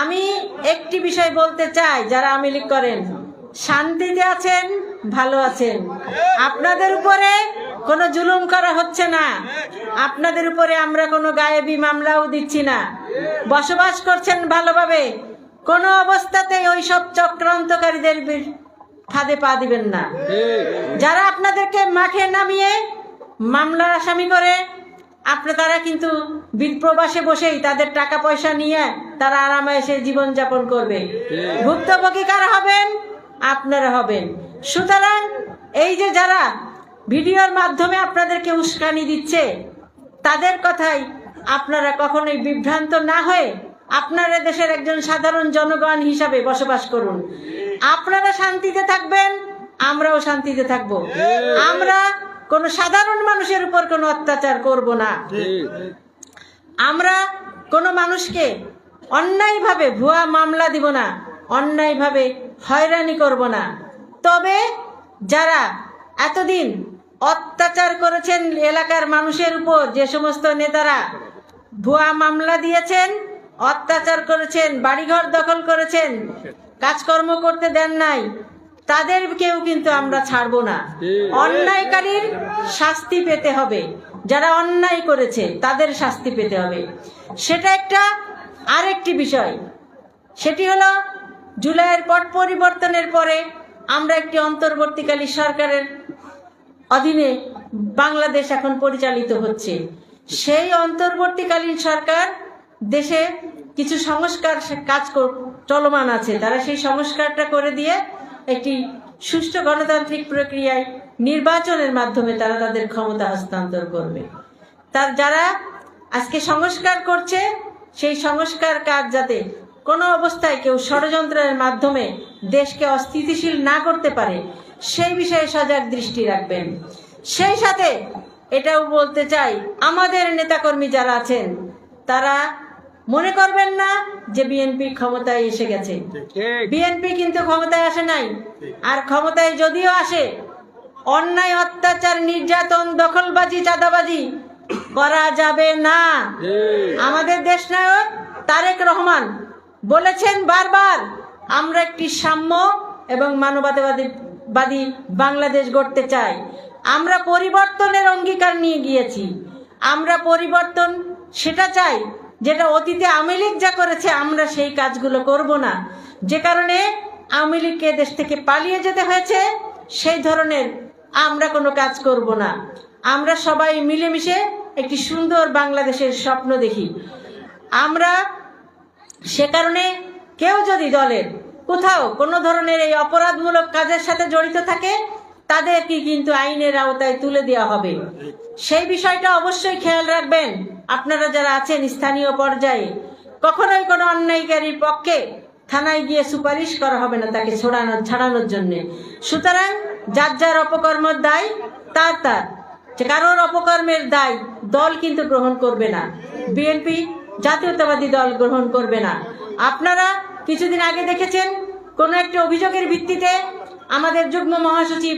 আমি একটি বিষয় বলতে চাই, যারা আওয়ামী লীগ করেন, শান্তিতে আছেন, ভালো আছেন, আপনাদের উপরে কোনো জুলুম করা হচ্ছে না, আপনাদের উপরে আমরা কোনো গায়েবী মামলাও দিচ্ছি না, বসবাস করছেন ভালোভাবে, কোনো অবস্থাতেই ওইসব চক্রান্তকারীদের ফাঁদে পা দিবেন না। যারা আপনাদেরকে মাঠে নামিয়ে মামলার আসামি করে, তারা কিন্তু প্রবাসে বসেই তাদের টাকা পয়সা নিয়ে তারা আরামায়েশে জীবনযাপন করবে। ভুক্তভোগী কারা হবেন? আপনারা হবেন। সুতরাং এই যে যারা ভিডিওর মাধ্যমে আপনাদেরকে উস্কানি দিচ্ছে, তাদের কথাই আপনারা কখনোই বিভ্রান্ত না হয়ে আপনারা দেশের একজন সাধারণ জনগণ হিসাবে বসবাস করুন। আপনারা শান্তিতে থাকবেন, আমরাও শান্তিতে থাকবো। আমরা কোন সাধারণ মানুষের উপর কোনো অত্যাচার করব না। আমরা কোনো মানুষকে অন্যায়ভাবে ভুয়া মামলা দিব না, অন্যায়ভাবে হয়রানি করব না। তবে যারা এতদিন অত্যাচার করেছেন এলাকার মানুষের উপর, যে সমস্ত নেতারা ভুয়া মামলা দিয়েছেন, অত্যাচার করেছেন, বাড়িঘর দখল করেছেন, কাজকর্ম করতে দেন নাই, তাদেরকেও কিন্তু আমরা ছাড়বো না। অন্যায়কারীর শাস্তি পেতে হবে, যারা অন্যায় করেছে তাদের শাস্তি পেতে হবে। সেটা একটা আরেকটি বিষয়, সেটি হলো জুলাইয়ের পট পরিবর্তনের পরে আমরা একটি অন্তর্বর্তীকালীন সরকারের অধীনে বাংলাদেশ এখন পরিচালিত হচ্ছে। সেই অন্তর্বর্তীকালীন সরকার দেশে কিছু সংস্কার কাজ চলমান আছে, তারা সেই সংস্কারটা করে দিয়ে একটি সুষ্ঠু গণতান্ত্রিক প্রক্রিয়ায় নির্বাচনের মাধ্যমে তারা তাদের ক্ষমতা হস্তান্তর করবে। তার যারা আজকে সংস্কার করছে, সেই সংস্কার কাজ যাতে কোনো অবস্থায় কেউ ষড়যন্ত্রের মাধ্যমে দেশকে অস্থিতিশীল না করতে পারে, সেই বিষয়ে সজাগ দৃষ্টি রাখবেন। সেই সাথে এটাও বলতে চাই, আমাদের নেতাকর্মী যারা আছেন তারা মনে করবেন না যে বিএনপি ক্ষমতায় এসে গেছে। বিএনপি কিন্তু ক্ষমতায় আসে নাই। আর ক্ষমতায় যদিও আসে, অন্যায়, অত্যাচার, নির্যাতন, দখলবাজি, চাঁদাবাজি করা যাবে না। আমাদের দেশনায়ক তারেক রহমান বলেছেন বারবার, আমরা একটি সাম্য এবং মানবতাবাদী বাংলাদেশ গড়তে চাই। আমরা পরিবর্তনের অঙ্গীকার নিয়ে গিয়েছি। আমরা পরিবর্তন সেটা চাই যেটা অতীতে আওয়ামী লীগ যা করেছে, আমরা সেই কাজগুলো করব না। যে কারণে আওয়ামী লীগকে দেশ থেকে পালিয়ে যেতে হয়েছে, সেই ধরনের আমরা কোনো কাজ করব না। আমরা সবাই মিলেমিশে একটি সুন্দর বাংলাদেশের স্বপ্ন দেখি। আমরা সে কারণে কেউ যদি দলের কোথাও কোনো ধরনের এই অপরাধমূলক কাজের সাথে জড়িত থাকে, তাদেরকে কিন্তু আইনের আওতায় তুলে দেওয়া হবে। সেই বিষয়টা অবশ্যই খেয়াল রাখবেন। আপনারা যারা আছেন স্থানীয় পর্যায়ে, কখনোই কোনো অন্যায়কারীর পক্ষে থানায় গিয়ে সুপারিশ করা হবে না তাকে ছাড়ানোর জন্য। সুতরাং যার যার অপকর্মের দায় তার তার, কারোর অপকর্মের দায় দল কিন্তু গ্রহণ করবে না। বিএনপি জাতীয়তাবাদী দল গ্রহণ করবে না। আপনারা কিছুদিন আগে দেখেছেন, কোনো একটা অভিযোগের ভিত্তিতে আমাদের যুগ্ম মহাসচিব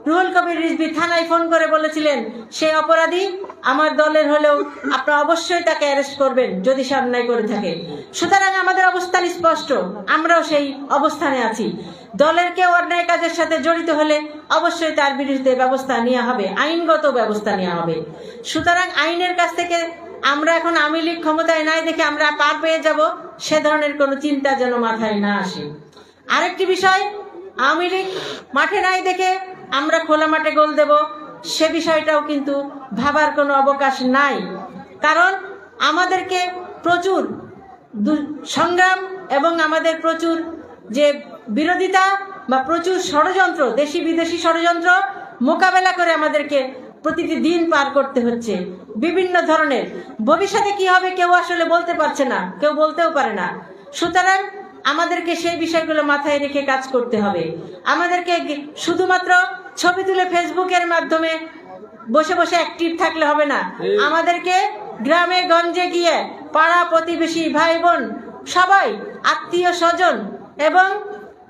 রুহুল কবির রিজভী থানায় ফোন করে বলেছিলেন, সেই অপরাধী আমার দলের হলেও আপনারা অবশ্যই তাকে অ্যারেস্ট করবেন যদি সে অন্যায় করে থাকে। সুতরাং আমাদের অবস্থান স্পষ্ট, আমরাও সেই অবস্থানে আছি। দলের কেউ অন্যায় কাজের সাথে জড়িত হলে অবশ্যই তার বিরুদ্ধে ব্যবস্থা নেওয়া হবে, আইনগত ব্যবস্থা নেওয়া হবে। সুতরাং আইনের কাছ থেকে আমরা এখন আওয়ামী লীগ ক্ষমতায় নাই দেখে আমরা পার পেয়ে যাব, সে ধরনের কোনো চিন্তা যেন মাথায় না আসে। আরেকটি বিষয়, আওয়ামী লীগ মাঠে নাই দেখে আমরা খোলা মাঠে গোল দেব, সে বিষয়টাও কিন্তু ভাবার কোনো অবকাশ নাই। কারণ আমাদেরকে প্রচুর সংগ্রাম এবং আমাদের প্রচুর যে বিরোধিতা বা প্রচুর ষড়যন্ত্র, দেশি বিদেশি ষড়যন্ত্র মোকাবেলা করে আমাদেরকে প্রতিটি দিন পার করতে হচ্ছে বিভিন্ন ধরনের। ভবিষ্যতে কি হবে কেউ আসলে বলতে পারছে না, কেউ বলতেও পারে না। সুতরাং আমাদেরকে সেই বিষয়গুলো মাথায় রেখে কাজ করতে হবে। আমাদেরকে শুধুমাত্র ছবি তুলে ফেসবুকের মাধ্যমে বসে বসে অ্যাক্টিভ থাকলে হবে না। আমাদেরকে গ্রামে গঞ্জে গিয়ে পাড়া প্রতিবেশী, ভাই বোন, সবাই, আত্মীয় স্বজন এবং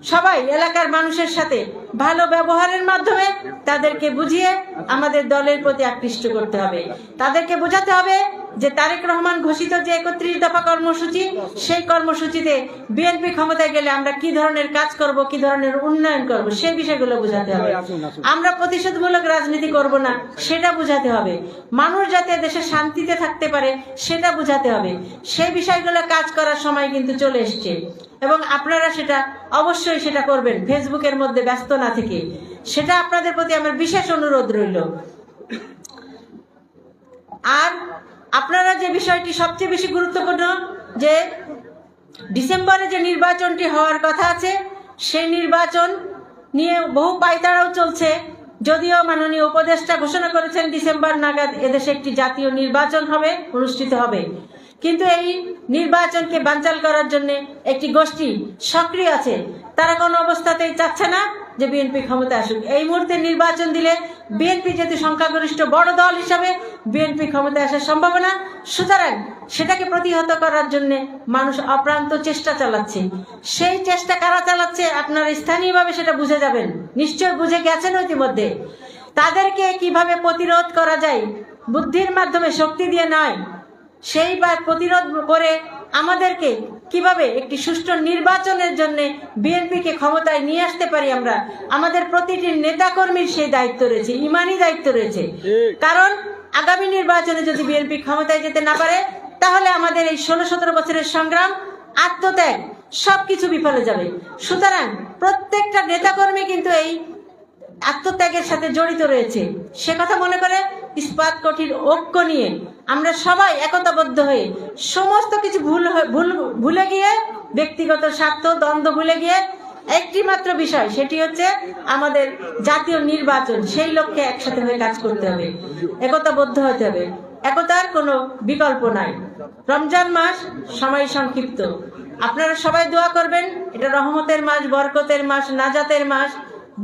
সবাই এলাকার মানুষের সাথে ভালো ব্যবহারের মাধ্যমে তাদেরকে বুঝিয়ে আমাদের দলের প্রতি আকৃষ্ট করতে হবে। তাদেরকে বোঝাতে হবে যে তারেক রহমান ঘোষিত যে 31 দফা কর্মসূচি, সেই কর্মসূচিতে বিএনপি ক্ষমতায় গেলে আমরা কি ধরনের কাজ করব, কি ধরনের উন্নয়ন করব, সেই বিষয়গুলো বোঝাতে হবে। আমরা প্রতিশোধমূলক রাজনীতি করব না, সেটা বোঝাতে হবে। মানুষ যাতে দেশে শান্তিতে থাকতে পারে সেটা বোঝাতে হবে। সেই বিষয়গুলো কাজ করার সময় কিন্তু চলে এসছে এবং আপনারা সেটা অবশ্যই সেটা করবেন, ফেসবুকের মধ্যে ব্যস্ত না থেকে। সেটা আপনাদের প্রতি আমার বিশেষ অনুরোধ রইল। আর আপনারা যে বিষয়টি সবচেয়ে বেশি গুরুত্বপূর্ণ, যে ডিসেম্বরে যে নির্বাচনটি হওয়ার কথা আছে, সেই নির্বাচন নিয়ে বহু পায়তারাও চলছে। যদিও মাননীয় উপদেষ্টা ঘোষণা করেছেন ডিসেম্বর নাগাদ এদেশে একটি জাতীয় নির্বাচন হবে, অনুষ্ঠিত হবে, কিন্তু এই নির্বাচনকে বানচাল করার জন্য একটি গোষ্ঠী সক্রিয় আছে। তারা কোনো অবস্থাতেই চাচ্ছে না যে বিএনপি ক্ষমতা আসুক। এই মুহূর্তে নির্বাচন দিলে বিএনপি যেহেতু সংখ্যাগরিষ্ঠ বড় দল হিসাবে বিএনপি ক্ষমতায় আসার সম্ভাবনা, সুতরাং সেটাকে প্রতিহত করার জন্য মানুষ অপ্রান্ত চেষ্টা চালাচ্ছে। সেই চেষ্টা কারা চালাচ্ছে আপনারা স্থানীয়ভাবে সেটা বুঝে যাবেন, নিশ্চয় বুঝে গেছেন ইতিমধ্যে। তাদেরকে কিভাবে প্রতিরোধ করা যায়, বুদ্ধির মাধ্যমে, শক্তি দিয়ে নয়, সেইবার প্রতিরোধ করে আমাদেরকে কিভাবে একটি সুষ্ঠু নির্বাচনের জন্য বিএনপিকে ক্ষমতায় নিয়ে আসতে পারি আমরা, আমাদের প্রতিটি নেতাকর্মীর সেই দায়িত্ব রয়েছে, ইমানি দায়িত্ব রয়েছে। কারণ আগামী নির্বাচনে যদি বিএনপি ক্ষমতায় যেতে না পারে, তাহলে আমাদের এই 16-17 বছরের সংগ্রাম, আত্মত্যাগ সবকিছু বিফলে যাবে। সুতরাং প্রত্যেকটা নেতাকর্মী কিন্তু এই আত্মত্যাগের সাথে জড়িত রয়েছে। সে কথা মনে করে ইস্পাত কঠিন ঐক্য নিয়ে আমরা সবাই একতাবদ্ধ হয়ে সমস্ত কিছু ভুলে গিয়ে, ব্যক্তিগত স্বার্থ দ্বন্দ্ব ভুলে গিয়ে একটি মাত্র বিষয়, সেটি হচ্ছে আমাদের জাতীয় নির্বাচন, সেই লক্ষ্যে একসাথে হয়ে কাজ করতে হবে, একতাবদ্ধ হতে হবে। একতার কোনো বিকল্প নাই। রমজান মাস সময় সংক্ষিপ্ত, আপনারা সবাই দোয়া করবেন। এটা রহমতের মাস, বরকতের মাস, নাজাতের মাস,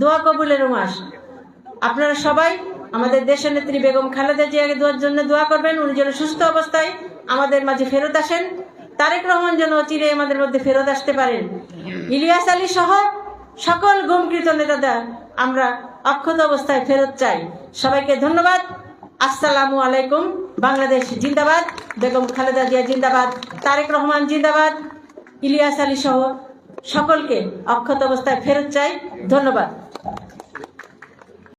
দোয়া কবুলের মাস। আপনারা সবাই আমাদের দেশের নেত্রী বেগম খালেদা জিয়াকে জন্য দোয়া করবেন। উনি যেন সুস্থ অবস্থায় আমাদের মাঝে ফেরত আসেন। তারেক রহমান যেন চিরে আমাদের মধ্যে ফেরত আসতে পারেন। ইলিয়াস আলী সহ সকল গুমকৃত নেতাদের আমরা অক্ষত অবস্থায় ফেরত চাই। সবাইকে ধন্যবাদ। আসসালামু আলাইকুম। বাংলাদেশ জিন্দাবাদ, বেগম খালেদা জিয়া জিন্দাবাদ, তারেক রহমান জিন্দাবাদ। ইলিয়াস আলী সহ সকলকে অক্ষত অবস্থায় ফেরত চাই। ধন্যবাদ।